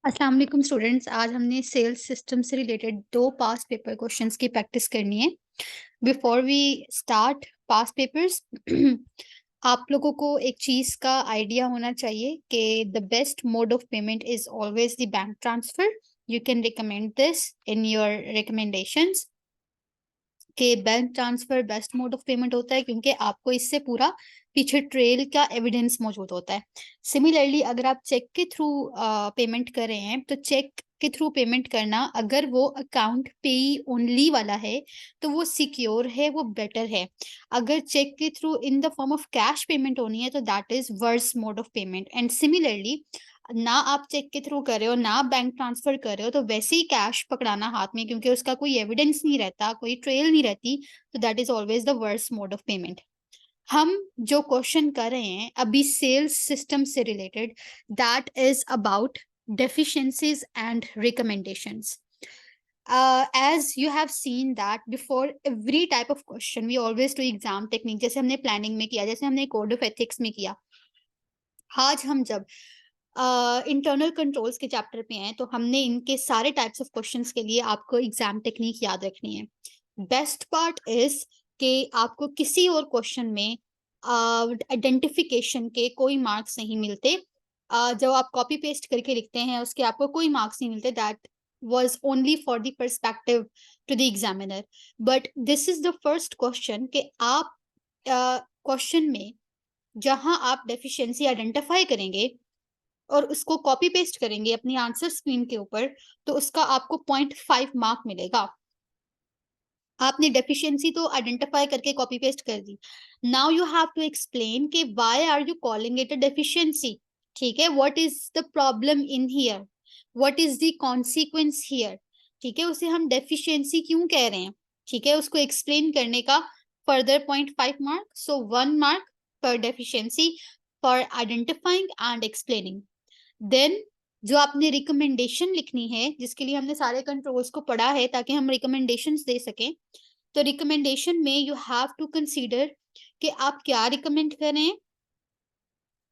अस्सलाम वालेकुम स्टूडेंट्स। आज हमने सेल्स सिस्टम से रिलेटेड दो पास्ट पेपर क्वेश्चंस की प्रैक्टिस करनी है। Before we start past papers आप लोगों को एक चीज़ का आइडिया होना चाहिए कि the best mode of payment is always the bank transfer. You can recommend this in your recommendations कि bank transfer best mode of payment होता है, क्योंकि आपको इससे पूरा पीछे ट्रेल का एविडेंस मौजूद होता है। सिमिलरली अगर आप चेक के थ्रू पेमेंट कर रहे हैं तो चेक के थ्रू पेमेंट करना, अगर वो अकाउंट पेई ओनली वाला है तो वो सिक्योर है, वो बेटर है। अगर चेक के through in the form of cash payment होनी है तो that is worse mode of payment. And similarly ना आप चेक के थ्रू कर रहे हो ना बैंक ट्रांसफर कर रहे हो तो वैसे ही कैश पकड़ाना हाथ में, क्योंकि उसका कोई एविडेंस नहीं रहता, कोई ट्रेल नहीं रहती, तो that is always the worst mode of payment. हम जो क्वेश्चन कर रहे हैं अभी सेल्स सिस्टम से related, that is about deficiencies and recommendations. As you have seen that before every type of question we always do exam technique, जैसे हमने planning में किया, जैसे हमने कोड ऑफ एथिक्स में किया। आज हम जब इंटरनल कंट्रोल्स के चैप्टर पे हैं तो हमने इनके सारे टाइप्स ऑफ क्वेश्चंस के लिए आपको एग्जाम टेक्निक याद रखनी है। बेस्ट पार्ट इज कि आपको किसी और क्वेश्चन में आइडेंटिफिकेशन के कोई मार्क्स नहीं मिलते। जब आप कॉपी पेस्ट करके लिखते हैं उसके आपको कोई मार्क्स नहीं मिलते। That was only for the perspective to the examiner, but this is the first question कि आप क्वेश्चन में जहां आप डेफिशिएंसी आइडेंटिफाई करेंगे और उसको कॉपी पेस्ट करेंगे अपनी आंसर स्क्रीन के ऊपर, तो उसका आपको 0.5 मार्क मिलेगा। आपने डेफिशिएंसी तो आइडेंटिफाई करके कॉपी पेस्ट कर दी। Now you have to explain कि why are you calling it a deficiency. ठीक है, what is the problem in here, what is the consequence here. ठीक है, उसे हम डेफिशिएंसी क्यों कह रहे हैं, ठीक है, उसको एक्सप्लेन करने का फर्दर 0.5 मार्क, सो 1 मार्क पर deficiency for identifying and explaining. Then जो आपने रिकमेंडेशन लिखनी है, जिसके लिए हमने सारे कंट्रोल्स को पढ़ा है ताकि हम रिकमेंडेशंस दे सकें, तो रिकमेंडेशन में यू हैव टू कंसीडर कि आप क्या रिकमेंड कर रहे हैं,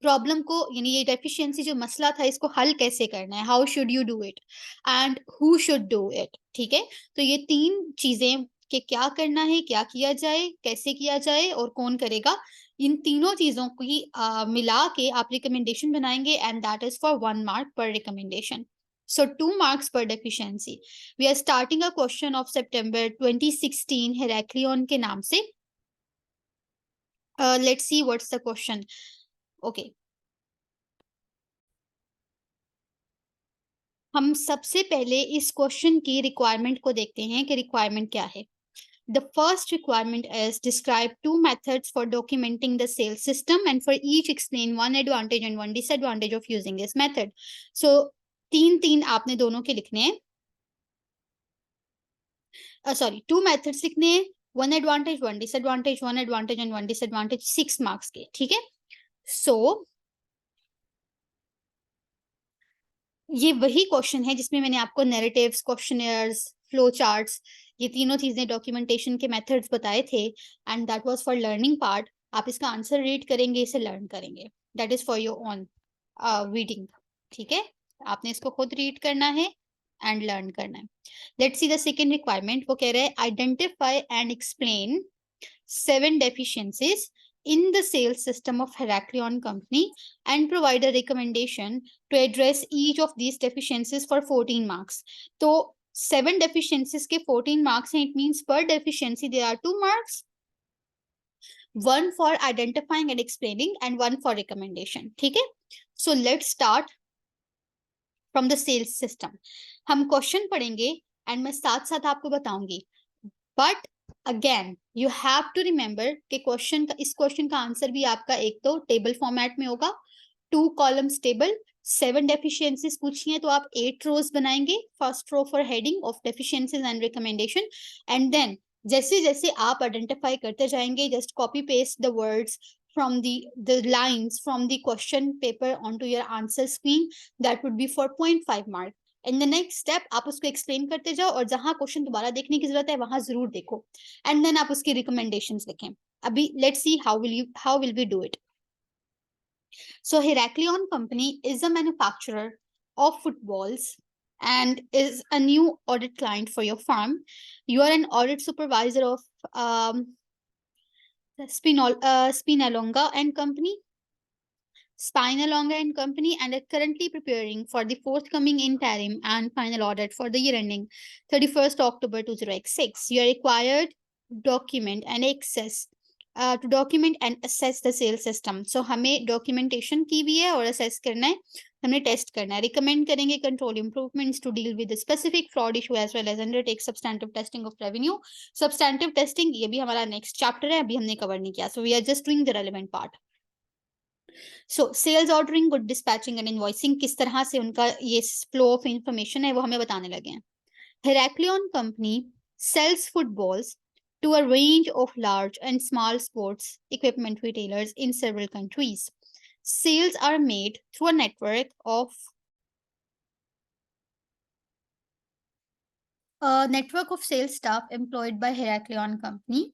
प्रॉब्लम को, यानी ये डेफिशिएंसी जो मसला था इसको हल कैसे करना है, how should you do it and who should do it. ठीक है, तो ये तीन चीजें कि क्या करना है, क्या किया जाए, कैसे किया जाए और कौन करेगा, इन तीनों चीजों की मिला के आप रिकमेंडेशन बनाएंगे and that is for 1 mark पर recommendation. So 2 marks per deficiency. We are starting a question of September 2016 Heraklion के नाम से। Let's see what's the question. Okay. हम सबसे पहले इस क्वेश्चन की रिक्वायरमेंट को देखते हैं कि रिक्वायरमेंट क्या है। The first requirement is describe 2 methods for documenting the sales system and for each explain one advantage and one disadvantage of using this method. So तीन आपने दोनों के लिखने हैं, सॉरी 2 मेथड्स लिखने हैं, 1 advantage 1 disadvantage, 1 advantage and 1 disadvantage, 6 marks के। ठीक है, सो ये वही क्वेश्चन है जिसमें मैंने आपको नैरेटिव्स, क्वेश्चनर्स, फ्लो चार्ट्स, ये तीनों चीजें डॉक्यूमेंटेशन के मेथड्स बताए थे and that was for learning part. आप इसका आंसर रीड करेंगे, इसे लर्न करेंगे, that is for your own reading. ठीक है, आपने इसको खुद रीड करना है एंड लर्न करना है। Let's see the second requirement. वो कह रहे हैं identify and explain 7 deficiencies in the sales system of Heraklion Company and provide a recommendation to address each of these deficiencies for 14 marks. तो 7 deficiencies के 14 marks हैं, it means per deficiency there are 2 marks, 1 for identifying and explaining and 1 for recommendation. ठीक है, so let's start from the sales system. हम question पढ़ेंगे and मैं साथ साथ आपको बताऊंगी, but again you have to remember कि इस क्वेश्चन का आंसर भी आपका एक तो टेबल फॉर्मेट में होगा, 2 कॉलम्स टेबल, 7 डेफिशिएंसीज पूछी हैं तो आप 8 रोज बनाएंगे, first row for heading of deficiencies and recommendation, and then जैसे जैसे आप आइडेंटिफाई करते जाएंगे, just copy paste the words from the lines from the question paper onto your answer screen. That would be for 0.5 mark. In the next step आप उसको explain करते जाओ और जहां क्वेश्चन दोबारा देखने की जरूरत है वहां जरूर देखो एंड देन आप उसकी रिकमेंडेशंस लिखें। अभी let's see how will we do it. So Heraklion Company is a manufacturer of footballs and is a new audit client for your firm. You are an audit supervisor of Spinalonga and Company, and are currently preparing for the forthcoming interim and final audit for the year ending 31st October 2026. You are required document and access to document and assess the sales system. So हमें documentation की भी है और assess करना है, हमें test करना है. Recommend करेंगे control improvements to deal with the specific fraud issue as well as undertake substantive testing of revenue. Substantive testing ये भी हमारा next chapter है, अभी हमने cover नहीं किया. So we are just doing the relevant part. So sales ordering, good dispatching and invoicing किस तरह से उनका ये फ्लो ऑफ इंफॉर्मेशन है वो हमें बताने लगे हैं. हेराक्लियन company sells footballs to a range of large and small sports equipment retailers in several countries. Sales are made through a network of sales staff employed by Heraklion company,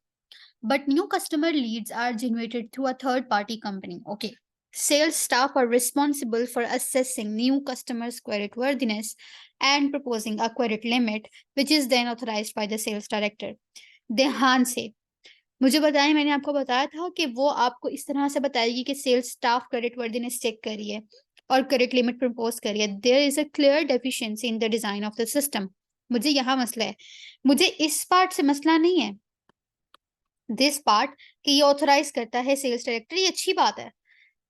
but new customer leads are generated through a third party company. Okay. Sales staff are responsible for assessing new customers' creditworthiness and proposing a credit limit, which is then authorized by the sales director. ध्यान से मुझे बताएं, मैंने आपको बताया था कि वो आपको इस तरह से बताएगी कि sales staff credit worthiness check करिए और क्रेडिट लिमिट प्रपोज करिए. There is a clear deficiency in the design of the system. मुझे यहाँ मसला है, मुझे इस पार्ट से मसला नहीं है. दिस पार्ट कि ये ऑथराइज करता है सेल्स डायरेक्टर, ये अच्छी बात है,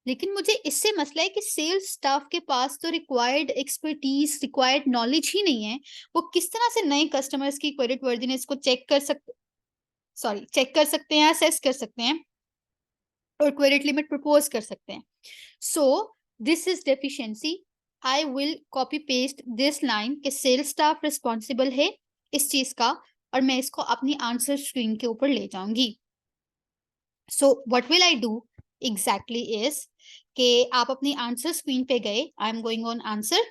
लेकिन मुझे इससे मसला है कि सेल्स स्टाफ के पास तो रिक्वायर्ड एक्सपर्टीज, रिक्वायर्ड नॉलेज ही नहीं है. वो किस तरह से नए कस्टमर्स की क्रेडिट वर्दीनेस को चेक कर सकते हैं, असेस कर सकते हैं और क्रेडिट लिमिट प्रपोज कर सकते हैं. सो this is deficiency. I will copy paste this line कि सेल्स स्टाफ रिस्पॉन्सिबल है इस चीज का, और मैं इसको अपनी आंसर स्क्रीन के ऊपर ले जाऊंगी. So what will I do exactly is कि आप अपनी आंसर स्क्रीन पे गए. I am going on answer.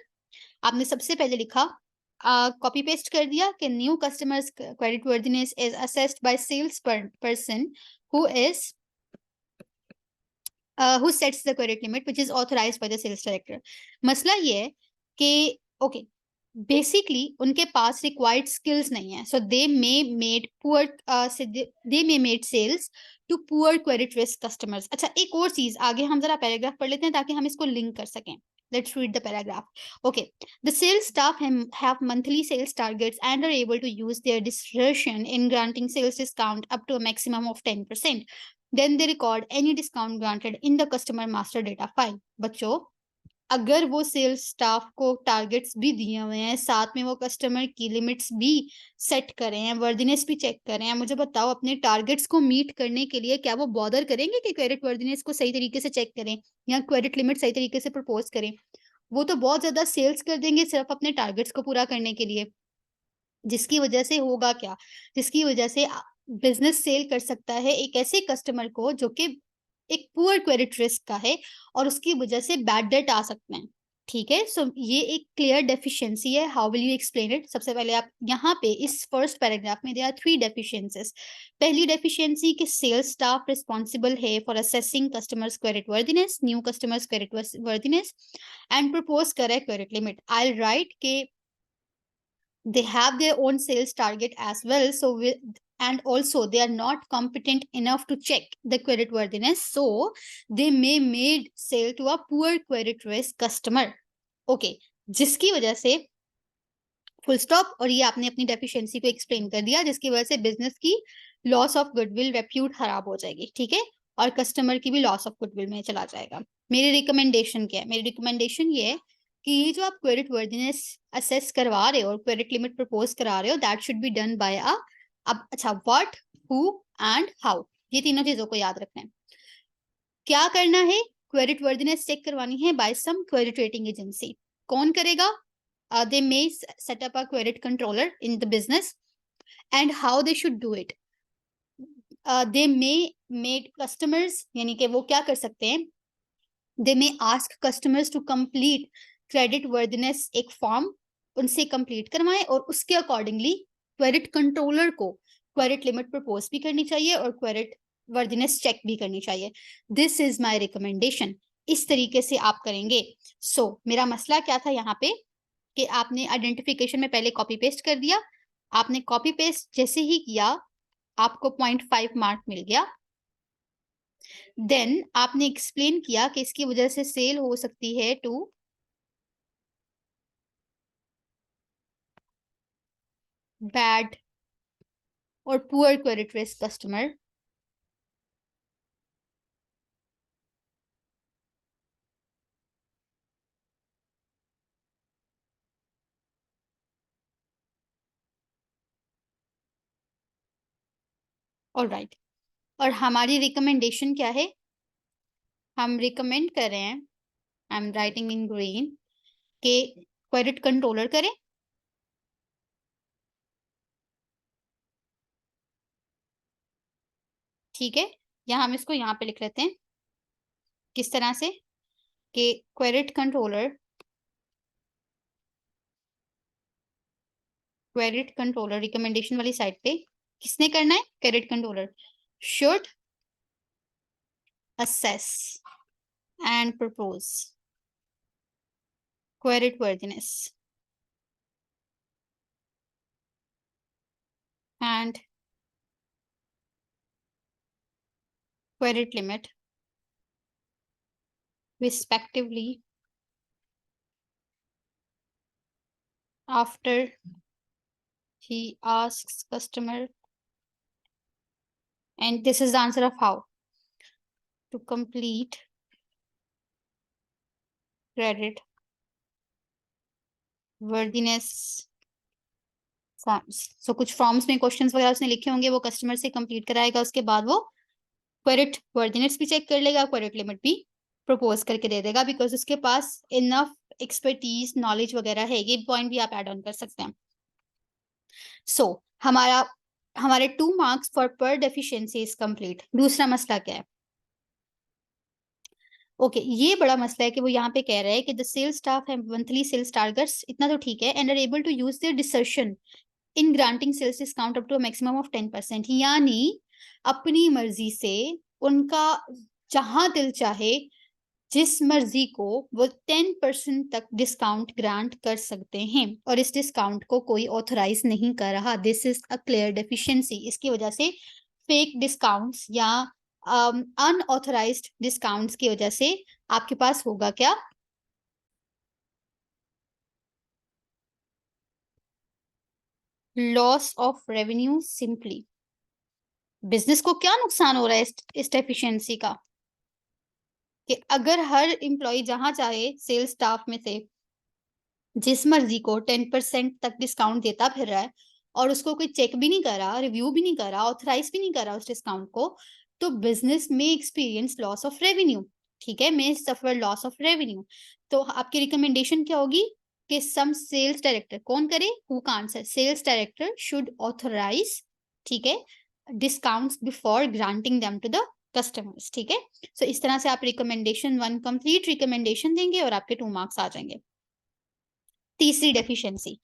आपने सबसे पहले लिखा, कॉपी पेस्ट कर दिया कि new customers credit worthiness is assessed by sales person who sets the credit limit which is authorized by the sales director. मसला ये है कि ओके बेसिकली उनके पास रिक्वायर्ड स्किल्स नहीं है. So they may made sales to poor credit risk customers. अच्छा, एक और चीज, आगे हम जरा पैराग्राफ पढ़ लेते हैं ताकि हम इसको लिंक कर सकें. Let's read the paragraph. Okay. The sales staff have monthly sales targets and are able to use their discretion in granting sales discount up to a maximum of 10%. Then they record any discount granted in the customer master data file. बच्चों, अगर वो sales staff को targets भी दिए हुए हैं, साथ में वो कस्टमर की लिमिट्स भी सेट करें हैं, वर्दीनेस भी चेक करें हैं, मुझे बताओ अपने टारगेट्स को मीट करने के लिए क्या वो बॉदर करेंगे कि क्रेडिट वर्दीनेस को सही तरीके से चेक करें या क्रेडिट लिमिट सही तरीके से प्रपोज करें? वो तो बहुत ज्यादा सेल्स कर देंगे सिर्फ अपने टारगेट्स को पूरा करने के लिए. जिसकी वजह से होगा क्या, जिसकी वजह से बिजनेस सेल कर सकता है एक ऐसे कस्टमर को जो कि एक पुअर क्रेडिट रिस्क का है और उसकी वजह से बैड डेट आ सकते हैं. ठीक है. सो ये एक क्लियर डेफिशिएंसी है. How will you explain it? सबसे पहले आप यहाँ पे इस फर्स्ट पैराग्राफ में देयर आर 3 डेफिशिएंसीज. पहली डेफिशिएंसी कि सेल्स स्टाफ रिस्पॉन्सिबल है for assessing customers credit worthiness, new customers credit worthiness and propose correct credit limit. I will write के they have their own sales target as well, and also they are not competent enough to check the credit worthiness, so they may made sale to a poor credit risk customer. Okay, जिसकी वजह से full stop. और ये आपने अपनी deficiency को explain कर दिया, जिसकी वजह से बिजनेस की लॉस ऑफ गुडविल, रेप्यूट खराब हो जाएगी. ठीक है, और कस्टमर की भी लॉस ऑफ गुडविल में चला जाएगा. मेरी रिकमेंडेशन क्या है? मेरी रिकमेंडेशन ये है कि ये जो आप क्रेडिट वर्दीनेस असेस करवा रहे हो और क्रेडिट लिमिट प्रपोज करा रहे हो, that should be done by अब अच्छा, व्हाट, हु एंड हाउ, ये तीनों चीजों को याद रखना है. क्या करना है? क्रेडिट वर्दीनेस चेक करवानी है by some credit rating agency. कौन करेगा? They may set up a credit controller in the business. And how they should do it? They may make customers, यानी कि वो क्या कर सकते हैं? They may ask customers to complete credit worthiness एक फॉर्म उनसे कंप्लीट करवाएं और उसके अकॉर्डिंगली क्रेडिट कंट्रोलर को क्रेडिट लिमिट प्रपोज भी करनी चाहिए और क्रेडिट वर्दीनेस चेक भी करनी चाहिए. This is my recommendation. इस तरीके से आप करेंगे। मेरा मसला क्या था यहाँ पे कि आपने आइडेंटिफिकेशन में पहले कॉपी पेस्ट कर दिया, आपने कॉपी पेस्ट जैसे ही किया आपको 0.5 मार्क मिल गया। देन आपने एक्सप्लेन किया कि इसकी वजह से सेल हो सकती है टू बैड और poor credit risk customer. Alright, और हमारी रिकमेंडेशन क्या है? हम रिकमेंड कर रहे हैं, I am writing in green, के क्रेडिट कंट्रोलर करें। ठीक है, यहाँ हम इसको यहाँ पे लिख लेते हैं किस तरह से कि क्रेडिट कंट्रोलर रिकमेंडेशन वाली साइड पे किसने करना है? Credit controller should assess and propose credit worthiness and credit limit respectively after he asks customer, and this is the answer of how to complete credit worthiness forms. So कुछ forms में questions वगैरह उसने लिखे होंगे, वो customer से complete कराएगा, उसके बाद वो क्रेडिट वर्दिनेस भी चेक कर लेगा, क्रेडिट लिमिट भी प्रपोज करके दे देगा, बिकॉज उसके पास इनफ एक्सपर्टीज नॉलेज वगैरह है। ये पॉइंट भी आप ऐड ऑन कर सकते हैं। हमारा हमारे 2 मार्क्स फॉर पर डेफिशिएंसी इज कंप्लीट। दूसरा मसला क्या है? ओके, ये बड़ा मसला है कि वो यहाँ पे कह रहे हैं कि द सेल्स स्टाफ है मंथली सेल्स टारगेट्स, इतना तो ठीक है, and are able to use their discretion in granting sales discount up to maximum of 10%। यानी अपनी मर्जी से उनका जहां दिल चाहे जिस मर्जी को वो 10% तक डिस्काउंट ग्रांट कर सकते हैं, और इस डिस्काउंट को कोई ऑथराइज नहीं कर रहा। This is a clear deficiency. इसकी वजह से फेक डिस्काउंट्स या अनऑथराइज्ड डिस्काउंट्स की वजह से आपके पास होगा क्या? Loss of revenue simply. Business को क्या नुकसान हो रहा है इस डेफिशिएंसी का? कि अगर हर एम्प्लॉय जहां चाहे सेल्स स्टाफ में से जिस मर्जी को 10% तक डिस्काउंट देता फिर रहा है और उसको कोई चेक भी नहीं कर रहा, रिव्यू भी नहीं कर रहा, ऑथराइज भी नहीं कर रहा उस डिस्काउंट को, तो बिजनेस में एक्सपीरियंस लॉस ऑफ रेवेन्यू। ठीक है, मे सफर लॉस ऑफ रेवेन्यू। तो आपकी रिकमेंडेशन क्या होगी कि सम सेल्स डायरेक्टर, कौन करे? हु का answer? Sales director should authorise, ठीक है, discounts before granting them to the customers. ठीक है, सो इस तरह से आप रिकमेंडेशन 1 कंप्लीट रिकमेंडेशन देंगे और आपके 2 मार्क्स आ जाएंगे। तीसरी डेफिशिएंसी,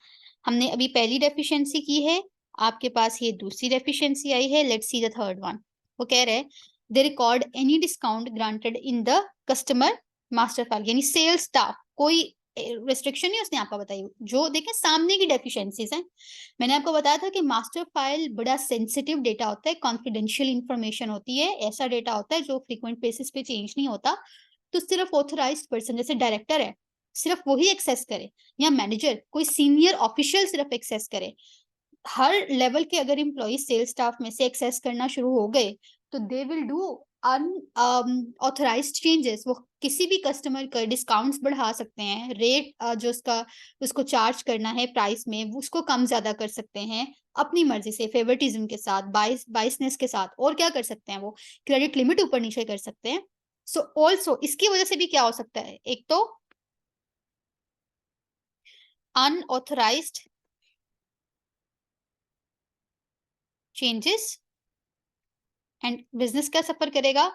हमने अभी पहली डेफिशिएंसी की है, आपके पास ये दूसरी डेफिशिएंसी आई है। Let's see the third one. वो कह रहे हैं they record any discount granted in the customer master file, यानी सेल्स स्टाफ, कोई रिस्ट्रिक्शन नहीं उसने आपको बताई। जो देखें सामने की डेफिशिएंसीज हैं। मैंने आपको बताया था कि मास्टर फाइल बड़ा सेंसिटिव डेटा होता है, कॉन्फिडेंशियल इंफॉर्मेशन होती है, ऐसा डेटा होता है जो फ्रीक्वेंट बेसिस पे चेंज नहीं होता। तो सिर्फ ऑथराइज्ड पर्सन जैसे डायरेक्टर है सिर्फ वही एक्सेस करे, या मैनेजर कोई सीनियर ऑफिशियल सिर्फ एक्सेस करे। हर लेवल के अगर एम्प्लॉय सेल्स स्टाफ में से एक्सेस करना शुरू हो गए तो they will do unauthorised changes. वो किसी भी कस्टमर का डिस्काउंट्स बढ़ा सकते हैं, रेट जो उसको चार्ज करना है प्राइस में उसको कम ज्यादा कर सकते हैं अपनी मर्जी से, फेवरेटिज्म के साथ, बाइसनेस के साथ। और क्या कर सकते हैं? वो क्रेडिट लिमिट ऊपर नीचे कर सकते हैं। सो ऑल्सो इसकी वजह से भी क्या हो सकता है? एक तो unauthorized changes एंड बिजनेस क्या सफर करेगा?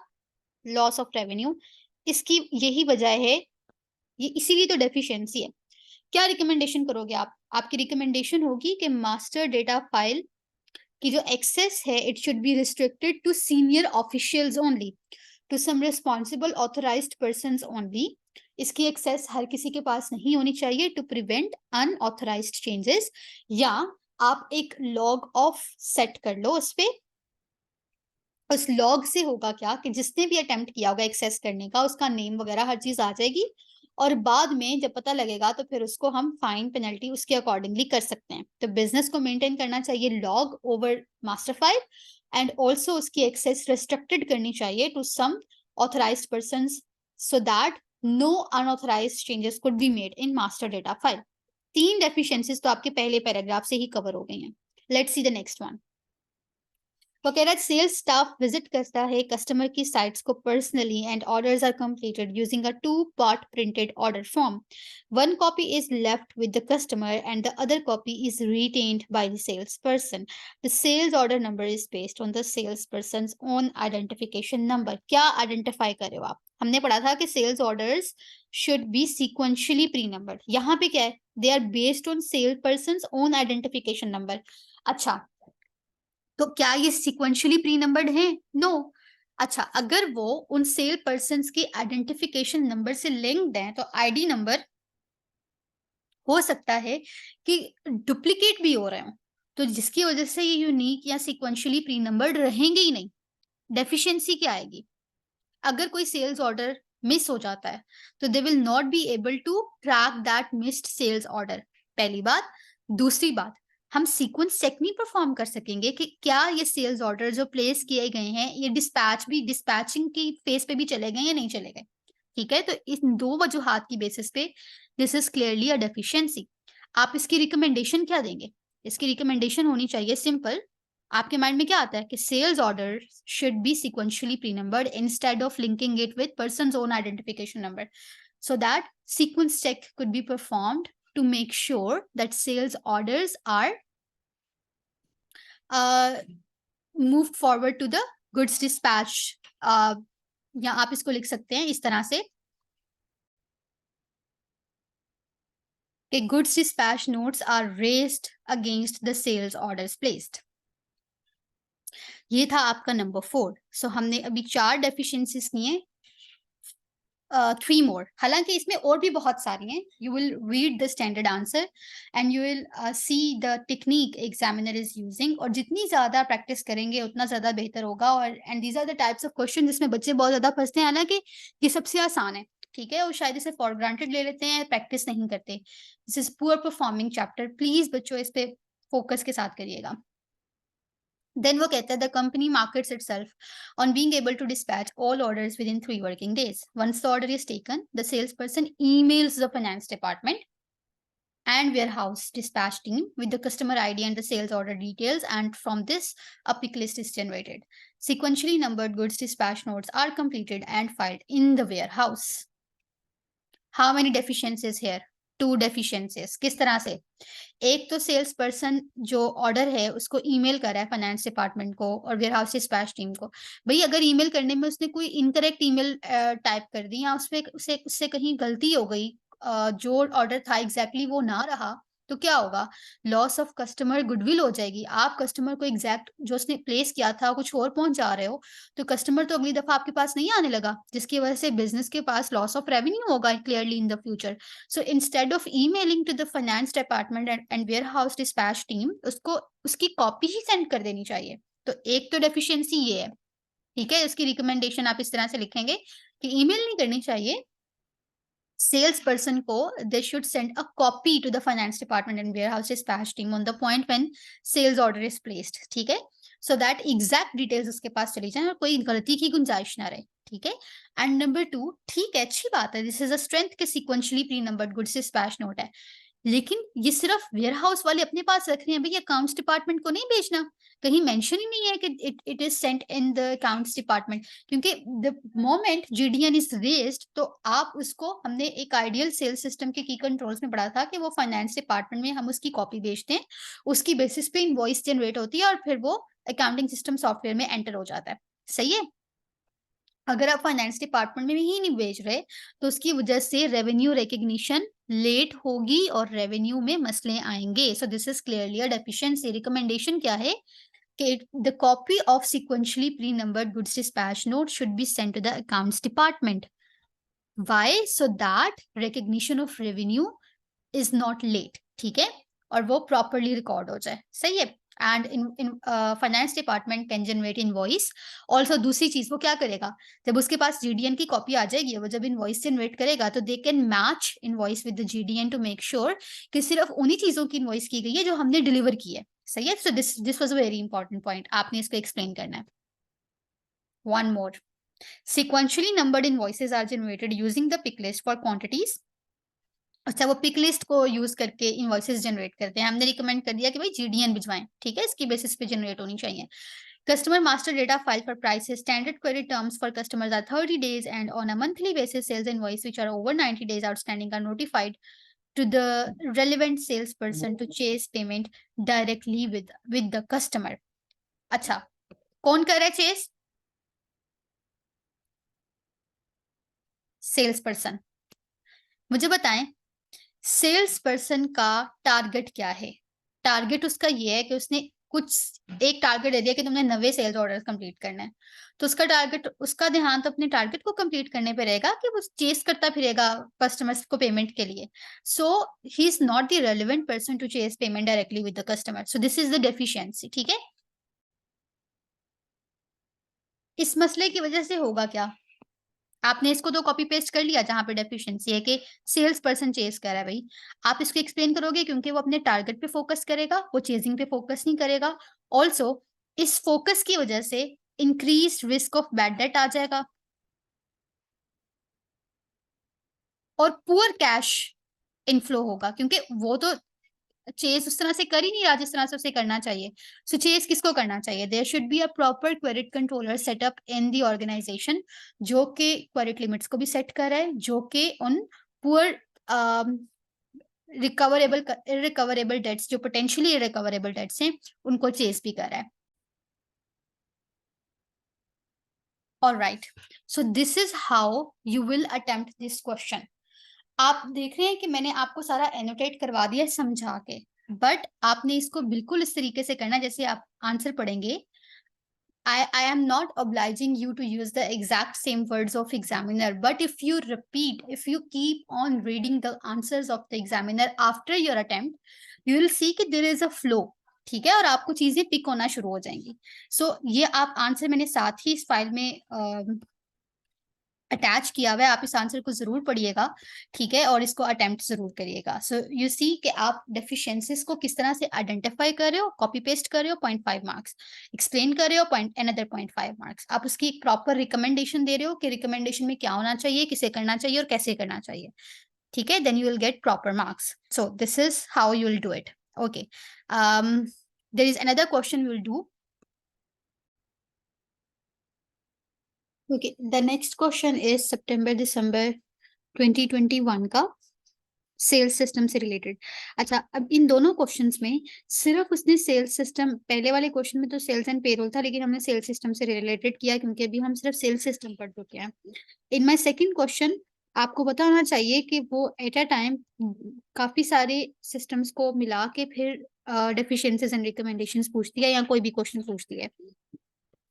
Loss of revenue. इसकी यही वजह है, ये इसीलिए तो डेफिशिएंसी है। क्या रिकमेंडेशन करोगे आप? आपकी रिकमेंडेशन होगी कि मास्टर डेटा फाइल की जो एक्सेस है it should be restricted to senior officials only. To some responsible authorised persons only, इसकी एक्सेस हर किसी के पास नहीं होनी चाहिए, टू प्रिवेंट अनऑथराइज्ड चेंजेस, या आप एक लॉग ऑफ सेट कर लो उस पे। उस लॉग से होगा क्या कि जिसने भी अटेम्प्ट किया होगा एक्सेस करने का, उसका नेम वगैरह हर चीज आ जाएगी, और बाद में जब पता लगेगा तो फिर उसको हम फाइन पेनल्टी उसके अकॉर्डिंगली कर सकते हैं। तो बिजनेस को मेंटेन करना चाहिए log over master file, and also उसकी एक्सेस रिस्ट्रिक्टेड करनी चाहिए to some authorised persons, so that no unauthorised changes could be made in master data file. 3 deficiencies तो आपके पहले पैराग्राफ से ही कवर हो गई हैं। Let's see the next one. वो कह रहा है सेल्स स्टाफ विजिट करता है कस्टमर की साइट्स को personally and orders are completed using a 2-part printed order form. One copy is left with the customer and the other copy is retained by the salesperson. The sales order number is based on the salesperson's own identification number. क्या identify कर रहे हो आप? हमने पढ़ा था कि sales orders should be sequentially pre numbered. यहाँ पे क्या है? They are based on sales person own identification number. अच्छा, तो क्या ये सीक्वेंशियली प्री नंबर्ड है? नो। अच्छा, अगर वो उन सेल पर्सन के आइडेंटिफिकेशन नंबर से लिंक्ड है तो आईडी नंबर हो सकता है कि डुप्लीकेट भी हो रहे हो, तो जिसकी वजह से ये यूनिक या सीक्वेंशियली प्री नंबर्ड रहेंगे ही नहीं। डेफिशिएंसी क्या आएगी? अगर कोई सेल्स ऑर्डर मिस हो जाता है तो they will not be able to track that missed sales order. पहली बात। दूसरी बात, हम सीक्वेंस चेक नहीं परफॉर्म कर सकेंगे कि क्या ये सेल्स ऑर्डर जो प्लेस किए गए हैं ये डिस्पैचिंग की फेस पे भी चले गए या नहीं चले गए। ठीक है, तो इन 2 वजूहात की बेसिस पे this is clearly a deficiency. आप इसकी रिकमेंडेशन क्या देंगे? इसकी रिकमेंडेशन होनी चाहिए सिंपल। आपके माइंड में क्या आता है कि sales order should be sequentially pre numbered instead of linking it with person's own identification number, so that sequence check could be performed to make sure that sales orders are moved forward to the goods dispatch. या आप इसको लिख सकते हैं इस तरह से कि goods dispatch notes are raised against the sales orders placed. ये था आपका नंबर 4। सो हमने अभी 4 डेफिशिएंसीज किए, 3 मोर। हालांकि इसमें और भी बहुत सारी हैं। You will read the standard answer and you will see the technique examiner is using, और जितनी ज्यादा प्रैक्टिस करेंगे उतना ज्यादा बेहतर होगा। और and these are the types of question जिसमें बच्चे बहुत ज्यादा फंसते हैं। हालांकि ये सबसे आसान है, ठीक है, और शायद इसे फॉर ग्रांटेड ले लेते हैं, प्रैक्टिस नहीं करते। This is poor performing chapter, please बच्चों इस पे फोकस के साथ करिएगा। Then वो कहता है the company markets itself on being able to dispatch all orders within 3 working days. Once the order is taken, the salesperson emails the finance department and warehouse dispatch team with the customer ID and the sales order details, and from this a pick list is generated. Sequentially numbered goods dispatch notes are completed and filed in the warehouse. How many deficiencies here? 2 deficiencies. किस तरह से? एक तो sales person जो order है उसको email कर रहा है फाइनेंस डिपार्टमेंट को और वेयरहाउस डिस्पैच टीम को। भाई अगर ईमेल करने में उसने कोई इनकरेक्ट ईमेल टाइप कर दी या उसमें उससे कहीं गलती हो गई, जो ऑर्डर था एग्जैक्टली वो ना रहा, तो क्या होगा? लॉस ऑफ कस्टमर गुडविल हो जाएगी। आप कस्टमर को एग्जैक्ट जो उसने प्लेस किया था कुछ और पहुंचा रहे हो, तो कस्टमर तो अगली दफा आपके पास नहीं आने लगा, जिसकी वजह से बिजनेस के पास लॉस ऑफ रेवेन्यू होगा clearly in the future. So instead of emailing to the finance department and warehouse dispatch team, उसको उसकी कॉपी ही सेंड कर देनी चाहिए। तो एक तो डेफिशिएंसी ये है, ठीक है। उसकी रिकमेंडेशन आप इस तरह से लिखेंगे कि ईमेल नहीं करनी चाहिए सेल्स पर्सन को, they should send a copy to the finance department and warehouse dispatch team on the point when sales order is placed, ठीक है, सो दैट एग्जैक्ट डिटेल्स उसके पास चली जाए और कोई गलती की गुंजाइश ना रहे, ठीक है। एंड नंबर 2, ठीक है, अच्छी बात है, दिस इज अ स्ट्रेंथ के sequentially pre numbered goods dispatch note है, लेकिन ये सिर्फ वेयरहाउस वाले अपने पास रख रहे हैं, भैया अकाउंट्स डिपार्टमेंट को नहीं भेजना। कहीं मेंशन ही नहीं है कि it is sent in the accounts department, क्योंकि the moment GDN is raised तो आप उसको, हमने एक आइडियल सेल्स सिस्टम के की कंट्रोल्स में पढ़ा था कि वो फाइनेंस डिपार्टमेंट में हम उसकी कॉपी भेजते हैं, उसकी बेसिस पे इनवॉइस जनरेट होती है और फिर वो अकाउंटिंग सिस्टम सॉफ्टवेयर में एंटर हो जाता है। सही है। अगर आप फाइनेंस डिपार्टमेंट में ही नहीं भेज रहे तो उसकी वजह से रेवेन्यू रिकग्निशन लेट होगी और रेवेन्यू में मसले आएंगे। सो this is clearly a deficiency. Recommendation क्या है? the copy of sequentially pre-numbered goods dispatch note should be sent to the accounts department. Why? So that recognition of revenue is not late. ठीक है, और वो properly record हो जाए. सही है. And in finance department can generate invoice. Also दूसरी चीज वो क्या करेगा, जब उसके पास GDN की कॉपी आ जाएगी, वो जब invoice generate करेगा तो they can match invoice with the GDN to make sure कि सिर्फ उन्हीं चीजों की invoice की गई है जो हमने deliver की है. सही है. So this was a very important point. आपने इसको explain करना है. One more. Sequentially numbered invoices are generated using the pick list for quantities. अच्छा, वो पिक लिस्ट को यूज करके इनवॉइसेस जनरेट करते हैं. हमने रिकमेंड कर दिया कि भाई जीडीएन भिजवाएं. ठीक है, इसकी बेसिस पे जनरेट होनी चाहिए. Customer master data file for prices. Standard credit terms for customers are 30 days, and on a monthly basis, sales invoice which are over 90 days outstanding are notified to the relevant salesperson to chase payment directly with the customer. अच्छा, कौन कर रहा है chess? Sales person. मुझे बताएं, sales person का target क्या है? टारगेट उसका ये है कि उसने कुछ एक टारगेट दे दिया कि तुमने 90 सेल्स ऑर्डर कंप्लीट करना है, तो उसका टारगेट, उसका ध्यान तो अपने टारगेट को कंप्लीट करने पे रहेगा कि वो चेस करता फिरेगा कस्टमर्स को पेमेंट के लिए. So he is not the relevant person to chase payment directly with the customer. So this is the deficiency. ठीक है, इस मसले की वजह से होगा क्या, आपने इसको तो कॉपी पेस्ट कर लिया जहां पे डेफिशिएंसी है कि सेल्स पर्सन चेस कर रहा है. भाई आप इसको एक्सप्लेन करोगे क्योंकि वो अपने टारगेट पे फोकस करेगा, वो चेजिंग पे फोकस नहीं करेगा. ऑल्सो इस फोकस की वजह से increase risk of bad debt आ जाएगा और पुअर कैश इनफ्लो होगा, क्योंकि वो तो चेस उस तरह से कर ही नहीं रहा जिस तरह से उसे करना चाहिए. सो चेस किसको करना चाहिए? There should be a proper credit controller setup in the organisation, जो कि क्रेडिट लिमिट्स को भी सेट कर रहा है, जो कि उन पुअर रिकवरेबल डेट्स, जो पोटेंशियली रिकवरेबल डेट्स हैं, उनको चेस भी कर रहा है. Alright, so this is how you will attempt this question. आप देख रहे हैं कि मैंने आपको सारा एनोटेट करवा दिया समझा के, बट आपने इसको बिल्कुल इस तरीके से करना जैसे आप आंसर पढ़ेंगे. I am not obliging you to use the exact same words of examiner, but if you repeat, if you keep on reading the answers of the examiner after your attempt, you will see कि there is a flow. ठीक है, और आपको चीजें pick होना शुरू हो जाएंगी. सो ये आप आंसर मैंने साथ ही इस फाइल में अटैच किया हुआ है, आप इस आंसर को जरूर पढ़िएगा. ठीक है, और इसको अटेम्प्ट जरूर करिएगा. सो यू सी कि आप डेफिशिएंसीज को किस तरह से आइडेंटिफाई कर रहे हो, कॉपी पेस्ट कर रहे हो, 0.5 मार्क्स, एक्सप्लेन कर रहे हो, अनदर 0.5 मार्क्स. आप उसकी एक प्रॉपर रिकमेंडेशन दे रहे हो कि रिकमेंडेशन में क्या होना चाहिए, किसे करना चाहिए और कैसे करना चाहिए. ठीक है, then you will get proper marks. So this is how you will do it. Okay, there is another question we will do. Okay, the next question is September December 2021 का सेल्स सिस्टम से related. अच्छा, अब इन दोनों questions में सिर्फ उसने sales system, पहले वाले क्वेश्चन में तो सेल्स एंड पेरोल था, लेकिन हमने सेल्स सिस्टम से रिलेटेड किया क्योंकि अभी हम सिर्फ सेल्स सिस्टम पढ़ चुके हैं. इन माय सेकंड क्वेश्चन आपको पता होना चाहिए कि वो एट अ टाइम काफी सारे सिस्टम्स को मिला के फिर डेफिशिएंसीज एंड रिकमेंडेशंस पूछती है या कोई भी क्वेश्चन पूछती है.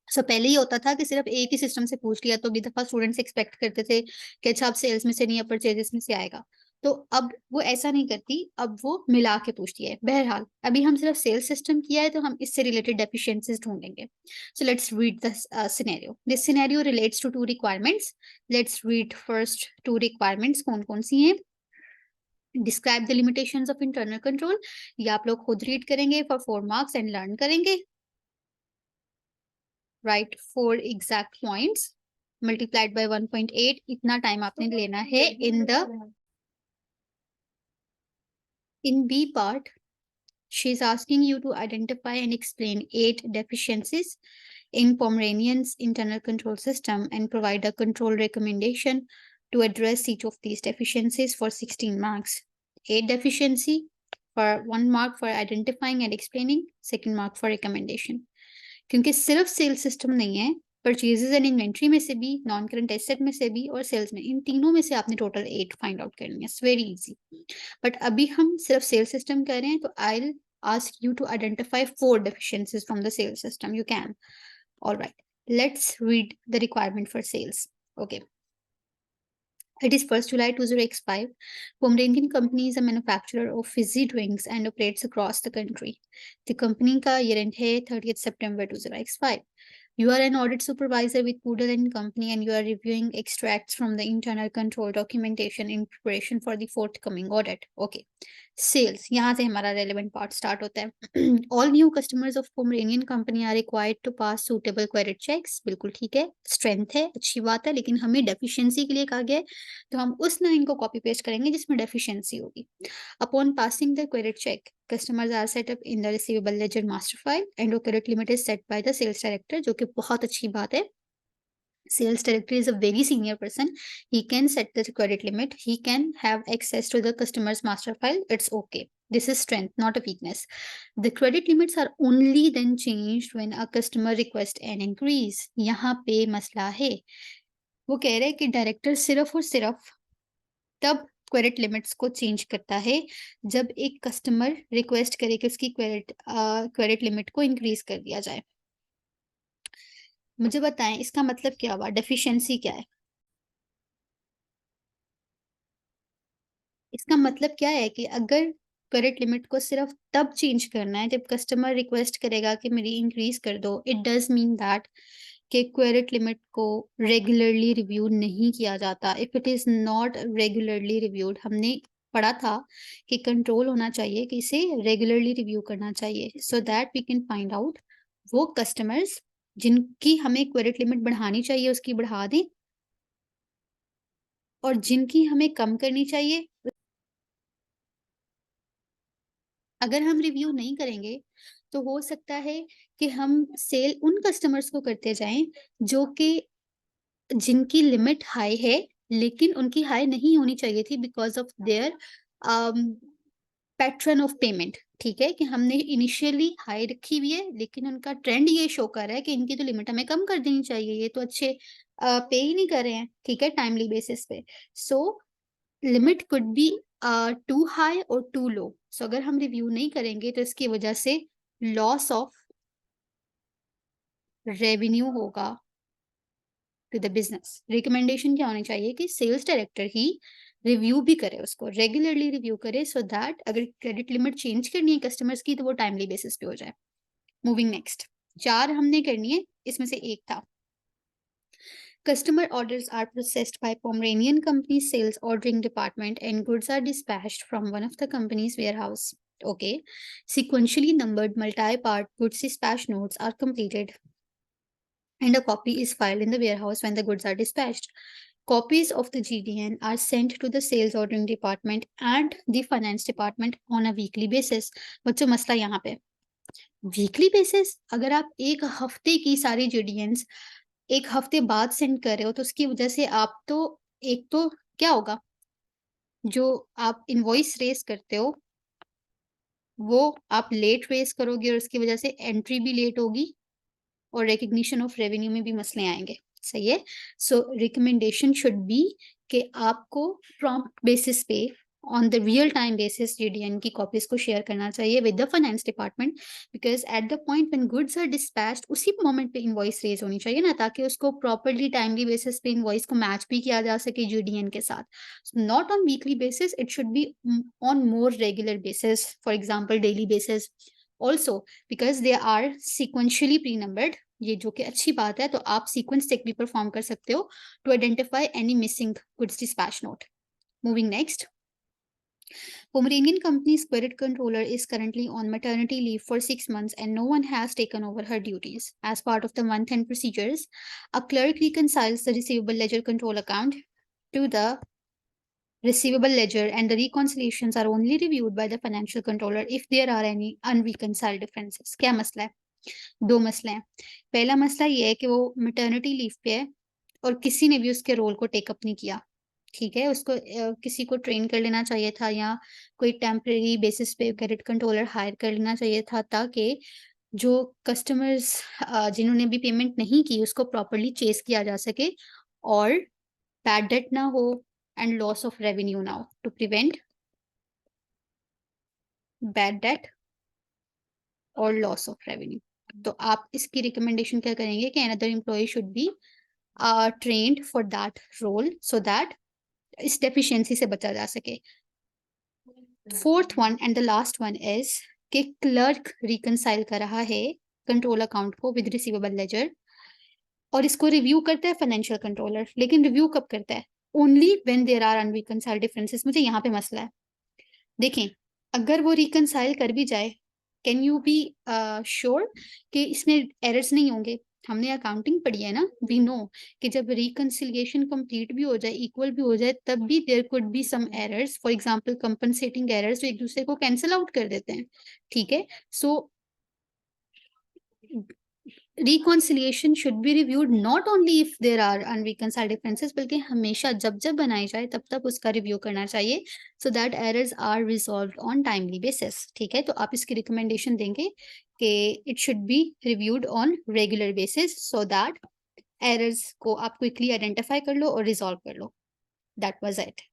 सो पहले ही होता था कि सिर्फ एक ही सिस्टम से पूछ लिया तो भी दफा स्टूडेंट्स एक्सपेक्ट करते थे कि अच्छा अब सेल्स में से नहीं, अब परचेजेस में से आएगा. तो अब वो ऐसा नहीं करती, अब वो मिला के पूछती है. बहरहाल अभी हम सिर्फ सेल्स सिस्टम किया है तो हम इससे रिलेटेड डेफिशिएंसीज ढूंढेंगे. So let's read the scenario. This scenario relates to 2 requirements. Let's read first 2 requirements. कौन कौन सी हैं? Describe the limitations of internal control. ये आप लोग खुद रीड करेंगे फॉर 4 मार्क्स एंड लर्न करेंगे. Write 4 exact points multiplied by 1.8. इतना टाइम आपने लेना है. In B part, she is asking you to identify and explain 8 deficiencies in Pomeranian's internal control system and provide a control recommendation to address each of these deficiencies for 16 marks. 8 deficiency for 1 mark for identifying and explaining, 2nd mark for recommendation. क्योंकि सिर्फ sales system नहीं है, purchases and inventory में से भी, non current asset में से भी और सेल्स में, इन तीनों में से आपने टोटल 8 फाइंड आउट करनी है. It's very easy. बट अभी हम सिर्फ सेल्स सिस्टम कर रहे हैं तो I will ask you to identify 4 deficiencies from the sales system, you can. All right, let's read the requirement for sales. Okay. It is 1st July 2005. Pomeranian Company is a manufacturer of fizzy drinks and operates across the country. The company का year end है 30th September 2005. You are an audit supervisor with Poodle and Company and you are reviewing extracts from the internal control documentation in preparation for the forthcoming audit. Okay. Sales, यहाँ से हमारा relevant part start होता है. All new customers of Pomeranian Company are required to pass suitable credit checks. बिल्कुल ठीक है, strength है, अच्छी बात है, लेकिन हमें deficiency के लिए कहा गया है, तो हम उस लाइन को copy paste करेंगे जिसमें deficiency होगी. Upon passing the credit check, customers are set up in the receivable ledger master file and the credit limit is set by the sales director, जो कि बहुत अच्छी बात है. Sales director is a very senior person. He can set the credit limit. He can have access to the customer's master file. It's okay. This is strength, not a weakness. The credit limits are only then changed when a customer requests an increase. यहाँ पे मसला है. वो कह रहे हैं कि director सिर्फ और सिर्फ तब क्रेडिट लिमिट्स को चेंज करता है जब एक कस्टमर रिक्वेस्ट करे कि उसकी क्रेडिट लिमिट को इंक्रीज कर दिया जाए. मुझे बताएं इसका मतलब क्या हुआ, डेफिशिएंसी क्या है? इसका मतलब क्या है कि अगर क्रेडिट लिमिट को सिर्फ तब चेंज करना है जब कस्टमर रिक्वेस्ट करेगा कि मेरी इंक्रीज कर दो, इट डज मीन दैट कि क्रेडिट लिमिट को रेगुलरली रिव्यू नहीं किया जाता. If it is not regularly reviewed, हमने पढ़ा था कि कंट्रोल होना चाहिए कि इसे रेगुलरली रिव्यू करना चाहिए so that we can find out वो कस्टमर्स जिनकी हमें क्रेडिट लिमिट बढ़ानी चाहिए उसकी बढ़ा दें और जिनकी हमें कम करनी चाहिए. अगर हम रिव्यू नहीं करेंगे तो हो सकता है कि हम सेल उन कस्टमर्स को करते जाएं जो कि जिनकी लिमिट हाई है लेकिन उनकी हाई नहीं होनी चाहिए थी because of their pattern of payment. ठीक है कि हमने इनिशियली हाई रखी हुई है लेकिन उनका ट्रेंड ये शो कर रहा है कि इनकी तो लिमिट हमें कम कर देनी चाहिए, ये तो अच्छे पे ही नहीं कर रहे हैं. ठीक है, टाइमली बेसिस पे. So limit could be too high और टू लो. सो अगर हम रिव्यू नहीं करेंगे तो इसकी वजह से लॉस ऑफ रेवेन्यू होगा टू द बिजनेस. रिकमेंडेशन क्या होनी चाहिए कि सेल्स डायरेक्टर ही रिव्यू भी करे, उसको रेगुलरली रिव्यू करे सो दैट अगर क्रेडिट लिमिट चेंज करनी है कस्टमर्स की तो वो टाइमली बेसिस पे हो जाए. मूविंग नेक्स्ट, 4 हमने करनी है, इसमें से एक था. Customer orders are processed by Pomeranian Company's sales ordering department and goods are dispatched from one of the company's warehouse. Okay. Sequentially numbered multi-part goods dispatch notes are completed and a copy is filed in the warehouse when the goods are dispatched. Copies of the GDN are sent to the sales ordering department and the finance department on a weekly basis. बच्चों मसला यहाँ पे weekly basis, अगर आप एक हफ्ते की सारी GDNs एक हफ्ते बाद सेंड कर रहे हो तो उसकी वजह से आप तो एक तो क्या होगा, जो आप इनवॉइस रेस करते हो वो आप लेट रेस करोगे और उसकी वजह से एंट्री भी लेट होगी और रिकग्निशन ऑफ रेवेन्यू में भी मसले आएंगे. सही है. सो रिकमेंडेशन शुड बी कि आपको प्रॉम्प्ट बेसिस पे on the real time basis GDN की कॉपीज को शेयर करना चाहिए with the finance department because at the point when goods are dispatched उसी मोमेंट पे इनवॉइस रेज होनी चाहिए ना, ताकि उसको प्रॉपर्ली टाइमली बेसिस पे इनवॉइस को मैच भी किया जा सके जीडीएन के साथ. Not on weekly basis, it should be on more regular basis, for example daily basis. Also because they are sequentially pre numbered, ये जो कि अच्छी बात है, तो आप सीक्वेंस चेक भी परफॉर्म कर सकते हो to identify any missing goods dispatch note. Moving next, Pomeranian Company's credit controller is currently on maternity leave for 6 months and no one has taken over her duties. As part of the month-end procedures, a clerk reconciles the receivable ledger control account to the receivable ledger and the reconciliations are only reviewed by the financial controller if there are any unreconciled differences. क्या मसला है? 2 मसले हैं. पहला मसला ये है कि वो मैटरनिटी लीव पे है और किसी ने भी उसके रोल को टेकअप नहीं किया. ठीक है, उसको किसी को ट्रेन कर लेना चाहिए था या कोई टेम्परेरी बेसिस पे क्रेडिट कंट्रोलर हायर कर लेना चाहिए था ताकि जो कस्टमर्स जिन्होंने भी पेमेंट नहीं की उसको प्रॉपर्ली चेस किया जा सके और बैड डेट ना हो एंड लॉस ऑफ रेवेन्यू ना हो. टू प्रिवेंट बैड डेट और लॉस ऑफ रेवेन्यू। तो आप इसकी रिकमेंडेशन क्या करेंगे कि another employee should be trained for that role so that इस डेफिशिएंसी से बचा जा सके। Fourth one and the last one is कि क्लर्क रिकंसाइल कर रहा है कंट्रोल अकाउंट को विद रिसीवेबल लेजर और इसको रिव्यू करता है फाइनेंशियल कंट्रोलर, लेकिन रिव्यू कब करता है? Only when there are unreconciled differences. मुझे यहाँ पे मसला है। देखें, अगर वो रिकंसाइल कर भी जाए, कैन यू बी श्योर कि इसमें एरर्स नहीं होंगे? हमने अकाउंटिंग पढ़ी है ना, वी नो कि जब रिकंसिलिएशन कंप्लीट भी हो जाए, इक्वल भी हो जाए, तब भी there could be some errors, for example compensating errors जो एक दूसरे को कैंसिल आउट कर देते हैं। ठीक है, सो reconciliation should be reviewed not only if there are unreconciled differences, बल्कि हमेशा जब जब बनाई जाए तब तक उसका रिव्यू करना चाहिए so that errors are resolved on timely basis। ठीक है, तो आप इसकी रिकमेंडेशन देंगे कि it should be reviewed on regular basis so that errors को आप क्विकली आइडेंटिफाई कर लो और रिजॉल्व कर लो। That was it.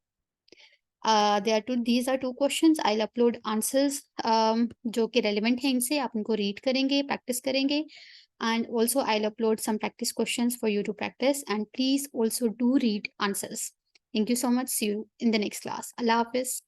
These are two questions. I'll upload answers जो कि relevant हैं इनसे, आप इनको read करेंगे, practice करेंगे, and also I'll upload some practice questions for you to practice, and please also do read answers. Thank you so much. See you in the next class. Allah Hafiz.